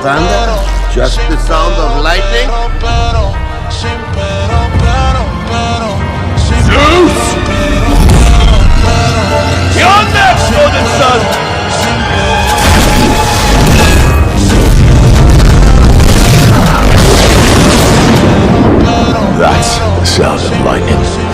thunder? Just the sound of lightning? Zeus! You're next, Odin's son! That's the sound of lightning.